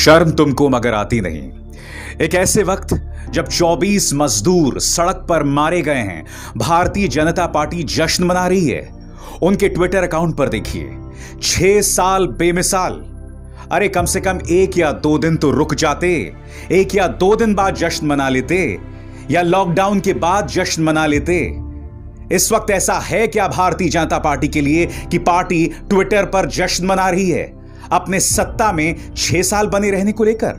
शर्म तुमको मगर आती नहीं। एक ऐसे वक्त जब 24 मजदूर सड़क पर मारे गए हैं, भारतीय जनता पार्टी जश्न मना रही है। उनके ट्विटर अकाउंट पर देखिए, 6 साल बेमिसाल। अरे कम से कम 1 या 2 दिन तो रुक जाते, 1 या 2 दिन बाद जश्न मना लेते, या लॉकडाउन के बाद जश्न मना लेते। इस वक्त ऐसा है क्या भारतीय जनता पार्टी के लिए कि पार्टी ट्विटर पर जश्न मना रही है अपने सत्ता में 6 साल बने रहने को लेकर?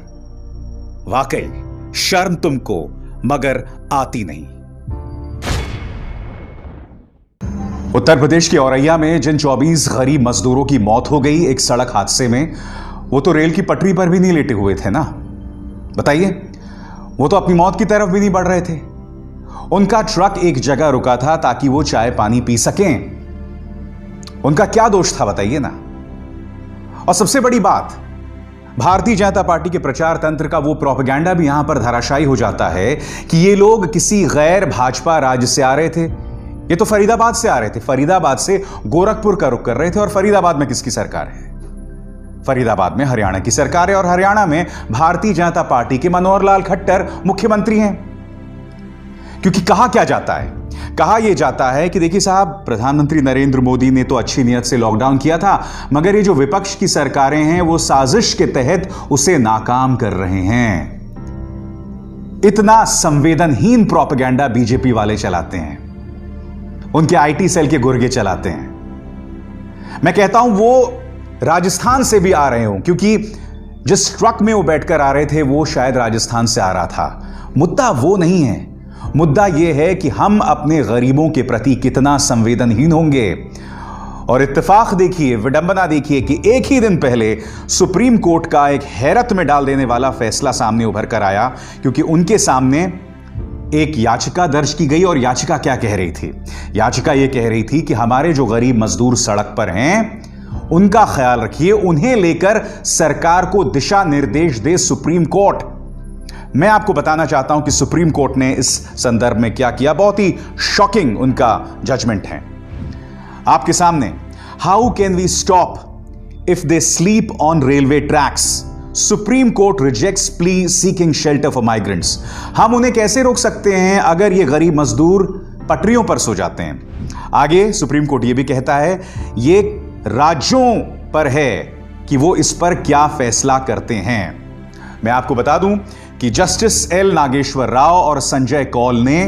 वाकई शर्म तुमको मगर आती नहीं। उत्तर प्रदेश के औरैया में जिन 24 गरीब मजदूरों की मौत हो गई एक सड़क हादसे में, वो तो रेल की पटरी पर भी नहीं लेटे हुए थे ना। बताइए, वो तो अपनी मौत की तरफ भी नहीं बढ़ रहे थे। उनका ट्रक एक जगह रुका था ताकि वो चाय पानी पी सकें। उनका क्या दोष था बताइए ना। और सबसे बड़ी बात, भारतीय जनता पार्टी के प्रचार तंत्र का वो प्रोपेगेंडा भी यहां पर धराशायी हो जाता है कि ये लोग किसी गैर भाजपा राज्य से आ रहे थे। ये तो फरीदाबाद से आ रहे थे, फरीदाबाद से गोरखपुर का रुख कर रहे थे। और फरीदाबाद में किसकी सरकार है? फरीदाबाद में हरियाणा की सरकार है, और हरियाणा में भारतीय जनता पार्टी के मनोहर लाल खट्टर मुख्यमंत्री हैं। क्योंकि कहा क्या जाता है, कहा यह जाता है कि देखिए साहब, प्रधानमंत्री नरेंद्र मोदी ने तो अच्छी नीयत से लॉकडाउन किया था, मगर ये जो विपक्ष की सरकारें हैं वो साजिश के तहत उसे नाकाम कर रहे हैं। इतना संवेदनहीन प्रोपेगेंडा बीजेपी वाले चलाते हैं, उनके आईटी सेल के गुर्गे चलाते हैं। मैं कहता हूं वो राजस्थान से भी आ रहे हो, क्योंकि जिस ट्रक में वो बैठकर आ रहे थे वो शायद राजस्थान से आ रहा था। मुद्दा वो नहीं है, मुद्दा यह है कि हम अपने गरीबों के प्रति कितना संवेदनहीन होंगे। और इत्तेफाक देखिए, विडंबना देखिए कि एक ही दिन पहले सुप्रीम कोर्ट का एक हैरत में डाल देने वाला फैसला सामने उभर कर आया, क्योंकि उनके सामने एक याचिका दर्ज की गई। और याचिका क्या कह रही थी? याचिका यह कह रही थी कि हमारे जो गरीब मजदूर सड़क पर हैं उनका ख्याल रखिए, उन्हें लेकर सरकार को दिशा निर्देश दे सुप्रीम कोर्ट। मैं आपको बताना चाहता हूं कि सुप्रीम कोर्ट ने इस संदर्भ में क्या किया। बहुत ही शॉकिंग उनका जजमेंट है आपके सामने। How can we stop if they sleep on railway tracks? Supreme court rejects plea seeking shelter for migrants. हम उन्हें कैसे रोक सकते हैं अगर ये गरीब मजदूर पटरियों पर सो जाते हैं? आगे सुप्रीम कोर्ट यह भी कहता है ये राज्यों पर है कि वो इस पर क्या फैसला करते हैं। मैं आपको बता दूं कि जस्टिस एल नागेश्वर राव और संजय कौल ने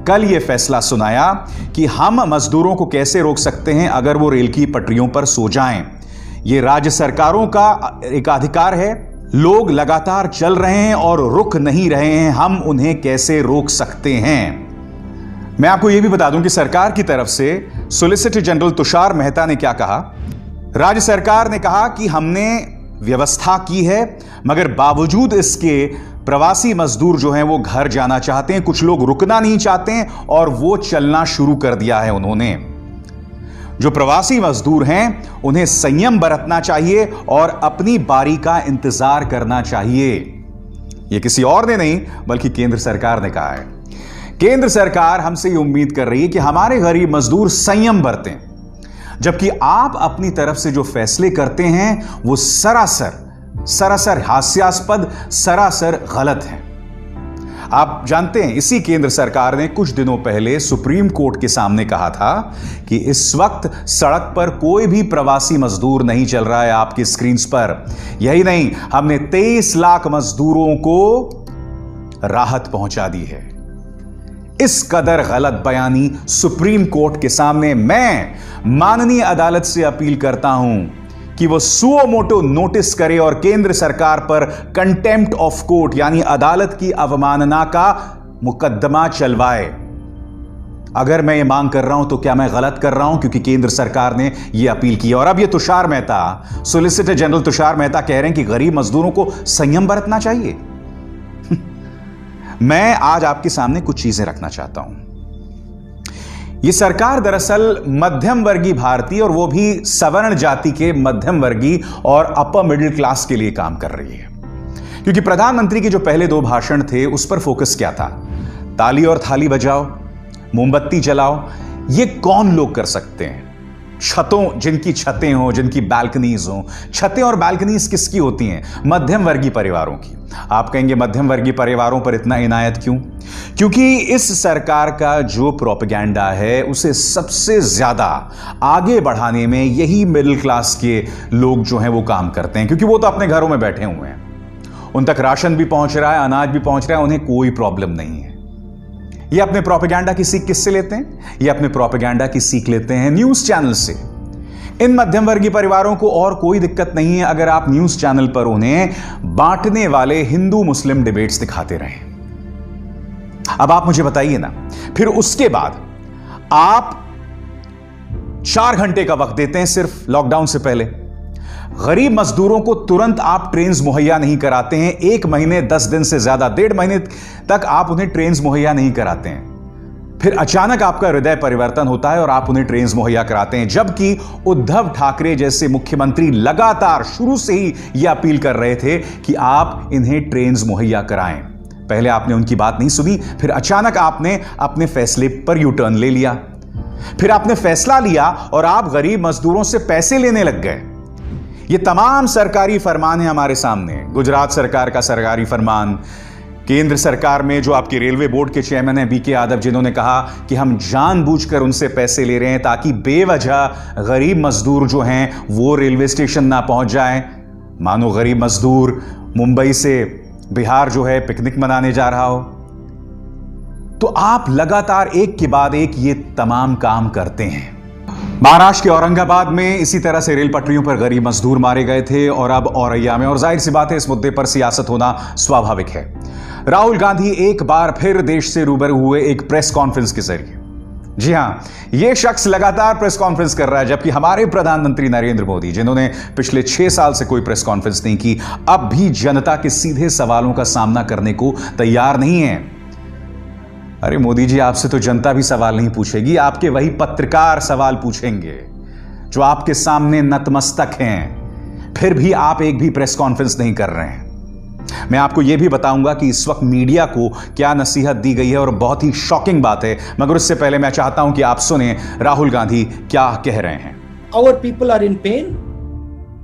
कल यह फैसला सुनाया कि हम मजदूरों को कैसे रोक सकते हैं अगर वो रेल की पटरियों पर सो जाएं। यह राज्य सरकारों का एक अधिकार है। लोग लगातार चल रहे हैं और रुक नहीं रहे हैं, हम उन्हें कैसे रोक सकते हैं? मैं आपको यह भी बता दूं कि सरकार की तरफ से सॉलिसिटर जनरल तुषार मेहता ने क्या कहा। राज्य सरकार ने कहा कि हमने व्यवस्था की है, मगर बावजूद इसके प्रवासी मजदूर जो हैं वो घर जाना चाहते हैं। कुछ लोग रुकना नहीं चाहते हैं और वो चलना शुरू कर दिया है उन्होंने। जो प्रवासी मजदूर हैं उन्हें संयम बरतना चाहिए और अपनी बारी का इंतजार करना चाहिए। यह किसी और ने नहीं बल्कि केंद्र सरकार ने कहा है। केंद्र सरकार हमसे यह उम्मीद कर रही है कि हमारे गरीब मजदूर संयम बरतें, जबकि आप अपनी तरफ से जो फैसले करते हैं वो सरासर हास्यास्पद, सरासर गलत हैं। आप जानते हैं, इसी केंद्र सरकार ने कुछ दिनों पहले सुप्रीम कोर्ट के सामने कहा था कि इस वक्त सड़क पर कोई भी प्रवासी मजदूर नहीं चल रहा है आपकी स्क्रीन पर। यही नहीं, हमने 23 लाख मजदूरों को राहत पहुंचा दी है। इस कदर गलत बयानी सुप्रीम कोर्ट के सामने मैं माननीय अदालत से अपील करता हूं कि वो सुओ मोटो नोटिस करे और केंद्र सरकार पर कंटेम्प्ट ऑफ कोर्ट यानी अदालत की अवमानना का मुकदमा चलवाए। अगर मैं ये मांग कर रहा हूं तो क्या मैं गलत कर रहा हूं? क्योंकि केंद्र सरकार ने यह अपील की। और अब ये तुषार मेहता, सॉलिसिटर जनरल तुषार मेहता कह रहे हैं कि गरीब मजदूरों को संयम बरतना चाहिए। मैं आज आपके सामने कुछ चीजें रखना चाहता हूं। यह सरकार दरअसल मध्यम वर्गीय भारतीय और वो भी सवर्ण जाति के मध्यम वर्गीय और अपर मिडिल क्लास के लिए काम कर रही है। क्योंकि प्रधानमंत्री के जो पहले 2 भाषण थे उस पर फोकस क्या था? ताली और थाली बजाओ, मोमबत्ती जलाओ। ये कौन लोग कर सकते हैं? छतों, जिनकी छतें हो, जिनकी बालकनीज हो। छतें और बालकनीज किसकी होती हैं? मध्यम वर्गीय परिवारों की। आप कहेंगे मध्यम वर्गीय परिवारों पर इतना इनायत क्यों? क्योंकि इस सरकार का जो प्रोपेगेंडा है उसे सबसे ज्यादा आगे बढ़ाने में यही मिडिल क्लास के लोग जो हैं वो काम करते हैं, क्योंकि वो तो अपने घरों में बैठे हुए हैं, उन तक राशन भी पहुंच रहा है, अनाज भी पहुंच रहा है, उन्हें कोई प्रॉब्लम नहीं है। ये अपने प्रोपेगेंडा की सीख किससे लेते हैं? ये अपने प्रोपेगेंडा की सीख लेते हैं न्यूज चैनल से। इन मध्यम वर्गीय परिवारों को और कोई दिक्कत नहीं है अगर आप न्यूज चैनल पर उन्हें बांटने वाले हिंदू मुस्लिम डिबेट्स दिखाते रहें। अब आप मुझे बताइए ना, फिर उसके बाद आप 4 घंटे का वक्त देते हैं सिर्फ लॉकडाउन से पहले। गरीब मजदूरों को तुरंत आप ट्रेन मुहैया नहीं कराते हैं। 1 महीने 10 दिन से ज्यादा, 1.5 महीने तक आप उन्हें ट्रेन मुहैया नहीं कराते हैं। फिर अचानक आपका हृदय परिवर्तन होता है और आप उन्हें ट्रेन मुहैया कराते हैं, जबकि उद्धव ठाकरे जैसे मुख्यमंत्री लगातार शुरू से ही यह अपील कर रहे थे कि आप इन्हें ट्रेन मुहैया कराएं। पहले आपने उनकी बात नहीं सुनी, फिर अचानक आपने अपने फैसले पर यू टर्न ले लिया। फिर आपने फैसला लिया और आप गरीब मजदूरों से पैसे लेने लग गए। ये तमाम सरकारी फरमान है हमारे सामने। गुजरात सरकार का सरकारी फरमान, केंद्र सरकार में जो आपके रेलवे बोर्ड के चेयरमैन हैं बीके यादव, जिन्होंने कहा कि हम जानबूझकर उनसे पैसे ले रहे हैं ताकि बेवजह गरीब मजदूर जो हैं वो रेलवे स्टेशन ना पहुंच जाएं। मानो गरीब मजदूर मुंबई से बिहार जो है पिकनिक मनाने जा रहा हो। तो आप लगातार एक के बाद एक ये तमाम काम करते हैं। महाराष्ट्र के औरंगाबाद में इसी तरह से रेल पटरियों पर गरीब मजदूर मारे गए थे और अब औरैया में, और जाहिर सी बात है इस मुद्दे पर सियासत होना स्वाभाविक है। राहुल गांधी एक बार फिर देश से रूबरू हुए एक प्रेस कॉन्फ्रेंस के जरिए। जी हां, यह शख्स लगातार प्रेस कॉन्फ्रेंस कर रहा है, जबकि हमारे प्रधानमंत्री नरेंद्र मोदी, जिन्होंने पिछले 6 साल से कोई प्रेस कॉन्फ्रेंस नहीं की, अब भी जनता के सीधे सवालों का सामना करने को तैयार नहीं है। अरे मोदी जी, आपसे तो जनता भी सवाल नहीं पूछेगी, आपके वही पत्रकार सवाल पूछेंगे जो आपके सामने नतमस्तक हैं। फिर भी आप एक भी प्रेस कॉन्फ्रेंस नहीं कर रहे हैं। मैं आपको यह भी बताऊंगा कि इस वक्त मीडिया को क्या नसीहत दी गई है, और बहुत ही शॉकिंग बात है। मगर उससे पहले मैं चाहता हूं कि आप सुने राहुल गांधी क्या कह रहे हैं। Our people are in pain.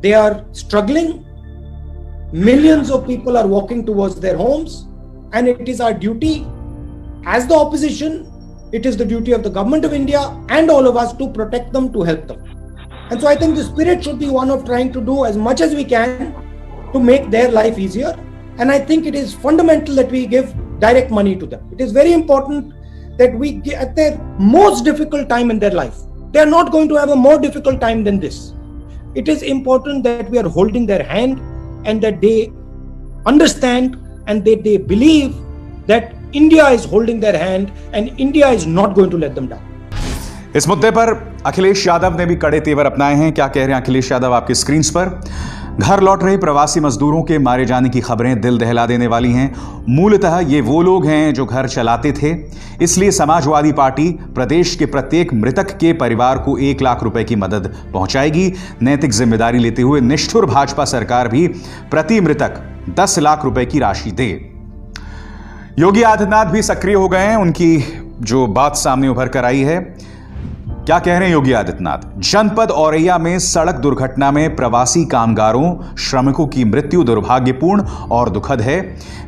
They are struggling. Millions of people are walking towards their homes, and it is our duty as the opposition, it is the duty of the government of India and all of us to protect them, to help them. And so I think the spirit should be one of trying to do as much as we can to make their life easier. And I think it is fundamental that we give direct money to them. It is very important that we get at their most difficult time in their life. They are not going to have a more difficult time than this. It is important that we are holding their hand and that they understand and that they believe that India is holding their hand and India is not going to let them down. इस मुद्दे पर अखिलेश यादव ने भी कड़े तेवर अपनाए हैं। क्या कह रहे हैं अखिलेश यादव आपकी स्क्रीन पर? घर लौट रहे प्रवासी मजदूरों के मारे जाने की खबरें दिल दहला देने वाली हैं। मूलतः ये वो लोग हैं जो घर चलाते थे, इसलिए समाजवादी पार्टी प्रदेश के प्रत्येक मृतक के परिवार को 1 लाख रुपए की मदद पहुंचाएगी। नैतिक जिम्मेदारी लेते हुए निष्ठुर भाजपा सरकार भी प्रति मृतक 10 लाख रुपए की राशि दे। योगी आदित्यनाथ भी सक्रिय हो गए हैं, उनकी जो बात सामने उभर कर आई है। क्या कह रहे हैं योगी आदित्यनाथ? जनपद औरैया में सड़क दुर्घटना में प्रवासी कामगारों श्रमिकों की मृत्यु दुर्भाग्यपूर्ण और दुखद है।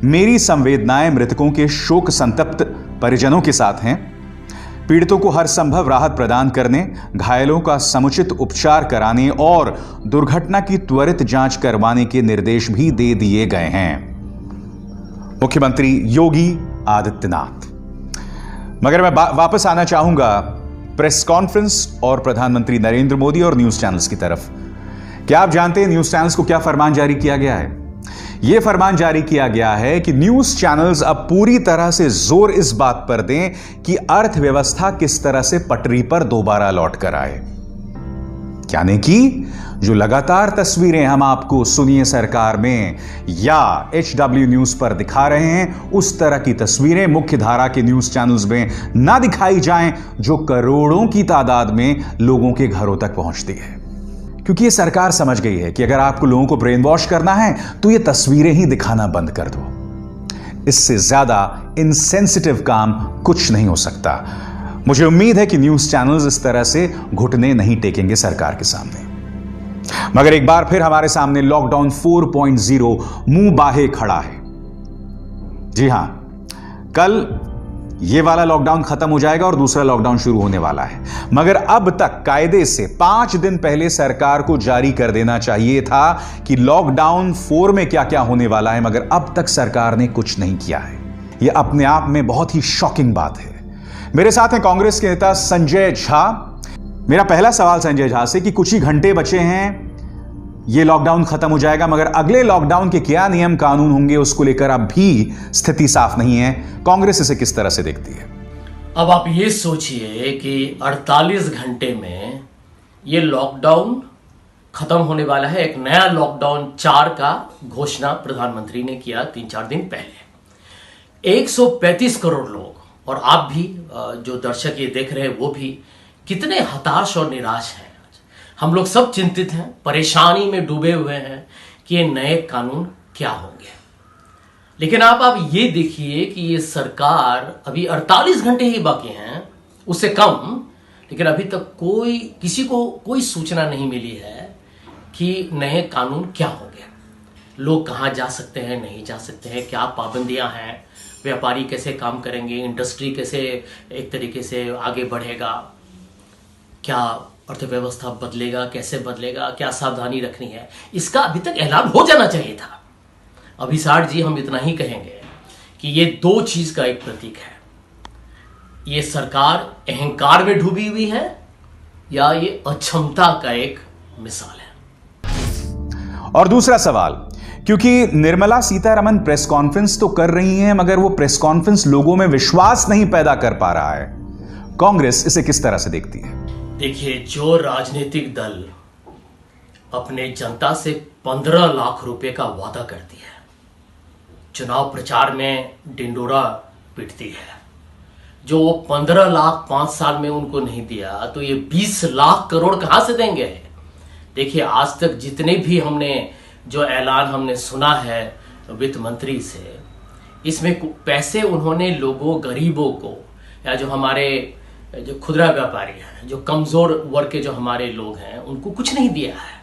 मेरी संवेदनाएं मृतकों के शोक संतप्त परिजनों के साथ हैं। पीड़ितों को हर संभव राहत प्रदान करने, घायलों का समुचित उपचार कराने और दुर्घटना की त्वरित जांच करवाने के निर्देश भी दे दिए गए हैं। मुख्यमंत्री योगी आदित्यनाथ। मगर मैं वापस आना चाहूंगा प्रेस कॉन्फ्रेंस और प्रधानमंत्री नरेंद्र मोदी और न्यूज चैनल्स की तरफ। क्या आप जानते हैं न्यूज चैनल्स को क्या फरमान जारी किया गया है? यह फरमान जारी किया गया है कि न्यूज चैनल्स अब पूरी तरह से जोर इस बात पर दें कि अर्थव्यवस्था किस तरह से पटरी पर दोबारा लौट कर आए। यानी कि जो लगातार तस्वीरें हम आपको सुनिए सरकार में या HW न्यूज पर दिखा रहे हैं, उस तरह की तस्वीरें मुख्य धारा के न्यूज चैनल्स में ना दिखाई जाएं, जो करोड़ों की तादाद में लोगों के घरों तक पहुंचती है। क्योंकि ये सरकार समझ गई है कि अगर आपको लोगों को ब्रेन वॉश करना है तो ये तस्वीरें ही दिखाना बंद कर दो। इससे ज्यादा इनसेंसिटिव काम कुछ नहीं हो सकता। मुझे उम्मीद है कि न्यूज चैनल्स इस तरह से घुटने नहीं टेकेंगे सरकार के सामने। मगर एक बार फिर हमारे सामने लॉकडाउन 4.0 मुंह बाहे खड़ा है। जी हां, कल यह वाला लॉकडाउन खत्म हो जाएगा और दूसरा लॉकडाउन शुरू होने वाला है। मगर अब तक कायदे से 5 दिन पहले सरकार को जारी कर देना चाहिए था कि लॉकडाउन 4 में क्या क्या होने वाला है, मगर अब तक सरकार ने कुछ नहीं किया है। यह अपने आप में बहुत ही शॉकिंग बात है। मेरे साथ हैं कांग्रेस के नेता संजय झा। मेरा पहला सवाल संजय झा से कि कुछ ही घंटे बचे हैं, यह लॉकडाउन खत्म हो जाएगा, मगर अगले लॉकडाउन के क्या नियम कानून होंगे उसको लेकर अब भी स्थिति साफ नहीं है। कांग्रेस इसे किस तरह से देखती है? अब आप ये सोचिए कि 48 घंटे में ये लॉकडाउन खत्म होने वाला है। एक नया लॉकडाउन 4 का घोषणा प्रधानमंत्री ने किया 3-4 दिन पहले। 135 करोड़ लोग, और आप भी जो दर्शक ये देख रहे हैं वो भी, कितने हताश और निराश हैं। हम लोग सब चिंतित हैं, परेशानी में डूबे हुए हैं कि ये नए कानून क्या होंगे। लेकिन आप ये देखिए कि ये सरकार, अभी 48 घंटे ही बाकी हैं, उससे कम, लेकिन अभी तक किसी को कोई सूचना नहीं मिली है कि नए कानून क्या होंगे। लोग कहाँ जा सकते हैं, नहीं जा सकते हैं, क्या पाबंदियां हैं, व्यापारी कैसे काम करेंगे, इंडस्ट्री कैसे एक तरीके से आगे बढ़ेगा, क्या अर्थव्यवस्था बदलेगा, कैसे बदलेगा, क्या सावधानी रखनी है, इसका अभी तक ऐलान हो जाना चाहिए था। अभिसार जी, हम इतना ही कहेंगे कि ये 2 चीज का एक प्रतीक है। ये सरकार अहंकार में डूबी हुई है या ये अक्षमता का एक मिसाल है। और दूसरा सवाल, क्योंकि निर्मला सीतारमण प्रेस कॉन्फ्रेंस तो कर रही हैं, मगर वो प्रेस कॉन्फ्रेंस लोगों में विश्वास नहीं पैदा कर पा रहा है। कांग्रेस इसे किस तरह से देखती है? देखिए, जो राजनीतिक दल अपने जनता से 15 लाख रुपए का वादा करती है, चुनाव प्रचार में डिंडोरा पीटती है, जो वो 15 लाख 5 साल में उनको नहीं दिया, तो ये 20 लाख करोड़ कहां से देंगे? देखिए, आज तक जितने भी जो ऐलान हमने सुना है वित्त मंत्री से, इसमें पैसे उन्होंने लोगों, गरीबों को, या जो खुदरा व्यापारी हैं, जो कमजोर वर्ग के जो हमारे लोग हैं, उनको कुछ नहीं दिया है।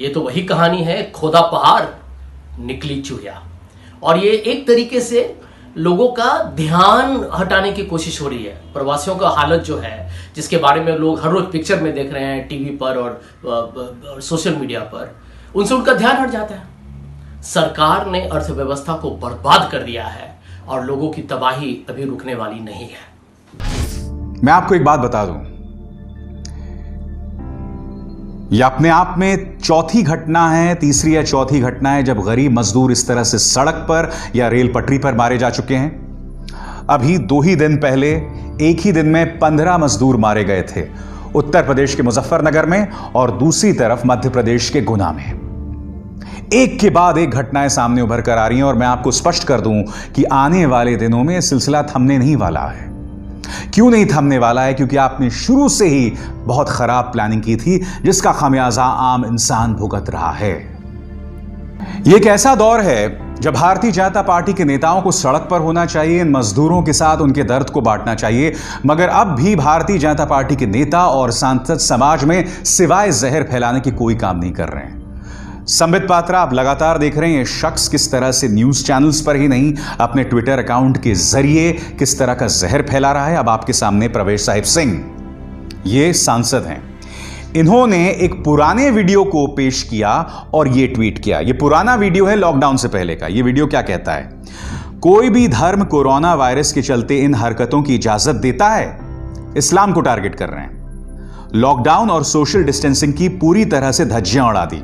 ये तो वही कहानी है, खोदा पहाड़ निकली चूहिया। और ये एक तरीके से लोगों का ध्यान हटाने की कोशिश हो रही है। प्रवासियों का हालत जो है, जिसके बारे में लोग हर रोज पिक्चर में देख रहे हैं, टीवी पर और सोशल मीडिया पर, उनसे उनका ध्यान हट जाता है। सरकार ने अर्थव्यवस्था को बर्बाद कर दिया है और लोगों की तबाही अभी रुकने वाली नहीं है। मैं आपको एक बात बता दूं, यह अपने आप में चौथी घटना है, तीसरी या चौथी घटना है जब गरीब मजदूर इस तरह से सड़क पर या रेल पटरी पर मारे जा चुके हैं। अभी 2 ही दिन पहले एक ही दिन में 15 मजदूर मारे गए थे, उत्तर प्रदेश के मुजफ्फरनगर में और दूसरी तरफ मध्य प्रदेश के गुना में। एक के बाद एक घटनाएं सामने उभर कर आ रही हैं और मैं आपको स्पष्ट कर दूं कि आने वाले दिनों में सिलसिला थमने नहीं वाला है। क्यों नहीं थमने वाला है? क्योंकि आपने शुरू से ही बहुत खराब प्लानिंग की थी, जिसका खामियाजा आम इंसान भुगत रहा है। यह एक ऐसा दौर है जब भारतीय जनता पार्टी के नेताओं को सड़क पर होना चाहिए, इन मजदूरों के साथ उनके दर्द को बांटना चाहिए, मगर अब भी भारतीय जनता पार्टी के नेता और सांसद समाज में सिवाय जहर फैलाने की कोई काम नहीं कर रहे हैं। संबित पात्रा, आप लगातार देख रहे हैं ये शख्स किस तरह से न्यूज चैनल्स पर ही नहीं, अपने ट्विटर अकाउंट के जरिए किस तरह का जहर फैला रहा है। अब आपके सामने प्रवेश साहिब सिंह, ये सांसद हैं, इन्होंने एक पुराने वीडियो को पेश किया और ये ट्वीट किया। ये पुराना वीडियो है लॉकडाउन से पहले का। ये वीडियो क्या कहता है? कोई भी धर्म कोरोना वायरस के चलते इन हरकतों की इजाजत देता है? इस्लाम को टारगेट कर रहे हैं। लॉकडाउन और सोशल डिस्टेंसिंग की पूरी तरह से धज्जियां उड़ा दी।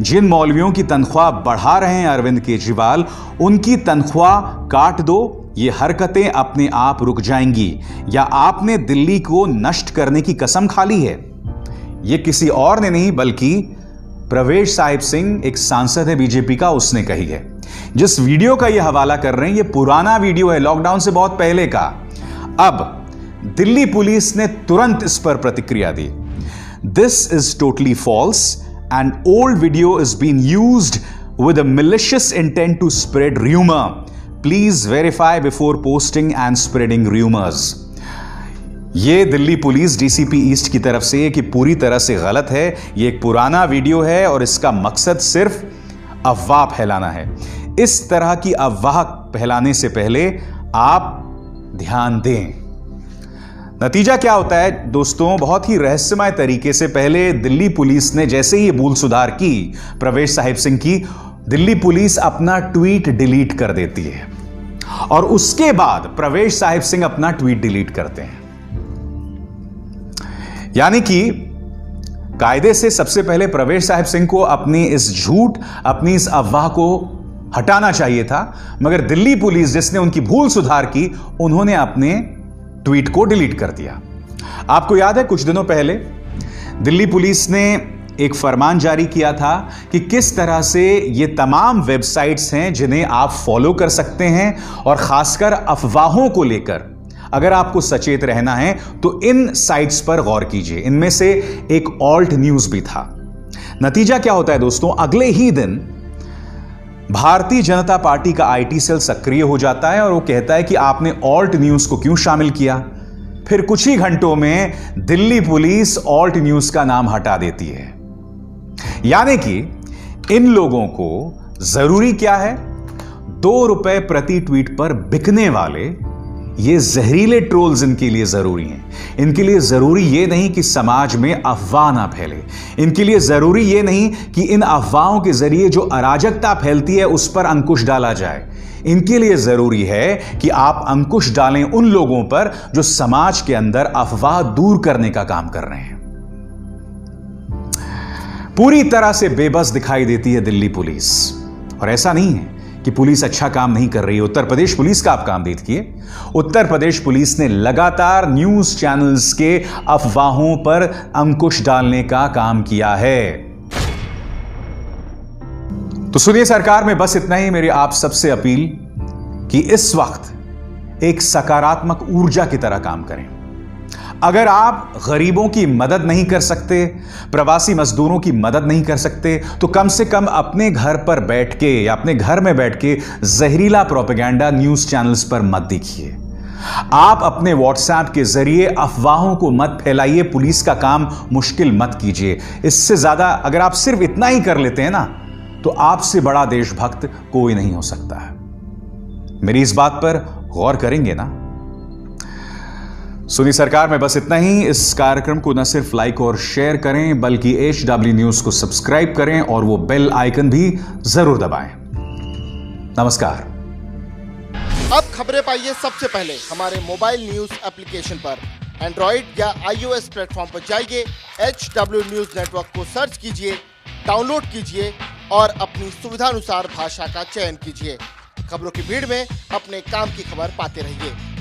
जिन मौलवियों की तनख्वाह बढ़ा रहे हैं अरविंद केजरीवाल, उनकी तनख्वाह काट दो। ये हरकतें अपने आप रुक जाएंगी या आपने दिल्ली को नष्ट करने की कसम खा ली है? ये किसी और ने नहीं बल्कि प्रवेश साहिब सिंह, एक सांसद है बीजेपी का, उसने कही है। जिस वीडियो का ये हवाला कर रहे हैं, ये पुराना वीडियो है, लॉकडाउन से बहुत पहले का। अब दिल्ली पुलिस ने तुरंत इस पर प्रतिक्रिया दी। This is totally false and old video is been used with a malicious intent to spread rumor. Please verify before posting and spreading rumors. ये दिल्ली पुलिस डीसीपी ईस्ट की तरफ से कि पूरी तरह से गलत है। ये एक पुराना वीडियो है और इसका मकसद सिर्फ अफवाह फैलाना है। इस तरह की अफवाह फैलाने से पहले आप ध्यान दें। नतीजा क्या होता है दोस्तों, बहुत ही रहस्यमय तरीके से पहले दिल्ली पुलिस ने जैसे ही भूल सुधार की प्रवेश साहिब सिंह की, दिल्ली पुलिस अपना ट्वीट डिलीट कर देती है और उसके बाद प्रवेश साहिब सिंह अपना ट्वीट डिलीट करते हैं। यानी कि कायदे से सबसे पहले प्रवेश साहिब सिंह को अपनी इस झूठ, अपनी इस अफवाह को हटाना चाहिए था, मगर दिल्ली पुलिस जिसने उनकी भूल सुधार की, उन्होंने अपने ट्वीट को डिलीट कर दिया। आपको याद है कुछ दिनों पहले दिल्ली पुलिस ने एक फरमान जारी किया था कि किस तरह से ये तमाम वेबसाइट्स हैं जिन्हें आप फॉलो कर सकते हैं और खासकर अफवाहों को लेकर अगर आपको सचेत रहना है तो इन साइट्स पर गौर कीजिए। इनमें से एक ऑल्ट न्यूज भी था। नतीजा क्या होता है दोस्तों, अगले ही दिन भारतीय जनता पार्टी का आईटी सेल सक्रिय हो जाता है और वो कहता है कि आपने ऑल्ट न्यूज को क्यों शामिल किया। फिर कुछ ही घंटों में दिल्ली पुलिस ऑल्ट न्यूज का नाम हटा देती है। यानी कि इन लोगों को जरूरी क्या है, 2 रुपए प्रति ट्वीट पर बिकने वाले ये जहरीले ट्रोल्स इनके लिए जरूरी हैं। इनके लिए जरूरी ये नहीं कि समाज में अफवाह ना फैले। इनके लिए जरूरी ये नहीं कि इन अफवाहों के जरिए जो अराजकता फैलती है उस पर अंकुश डाला जाए। इनके लिए जरूरी है कि आप अंकुश डालें उन लोगों पर जो समाज के अंदर अफवाह दूर करने का काम कर रहे हैं। पूरी तरह से बेबस दिखाई देती है दिल्ली पुलिस। और ऐसा नहीं है कि पुलिस अच्छा काम नहीं कर रही है। उत्तर प्रदेश पुलिस का आप काम देखिए। उत्तर प्रदेश पुलिस ने लगातार न्यूज चैनल्स के अफवाहों पर अंकुश डालने का काम किया है। तो सुनिए, सरकार में बस इतना ही मेरी आप सबसे अपील कि इस वक्त एक सकारात्मक ऊर्जा की तरह काम करें। अगर आप गरीबों की मदद नहीं कर सकते, प्रवासी मजदूरों की मदद नहीं कर सकते, तो कम से कम अपने घर पर बैठ के या अपने घर में बैठ के जहरीला प्रोपेगेंडा न्यूज चैनल्स पर मत देखिए। आप अपने व्हाट्सएप के जरिए अफवाहों को मत फैलाइए, पुलिस का काम मुश्किल मत कीजिए। इससे ज्यादा अगर आप सिर्फ इतना ही कर लेते हैं ना, तो आपसे बड़ा देशभक्त कोई नहीं हो सकता है। मेरी इस बात पर गौर करेंगे ना? सुनी सरकार में बस इतना ही। इस कार्यक्रम को न सिर्फ लाइक और शेयर करें बल्कि HW न्यूज को सब्सक्राइब करें और वो बेल आइकन भी जरूर दबाएं। नमस्कार। अब खबरें पाइए सबसे पहले हमारे मोबाइल न्यूज एप्लीकेशन पर। एंड्रॉइड या iOS प्लेटफॉर्म पर जाइए, HW न्यूज नेटवर्क को सर्च कीजिए, डाउनलोड कीजिए और अपनी सुविधानुसार भाषा का चयन कीजिए। खबरों की भीड़ में अपने काम की खबर पाते रहिए।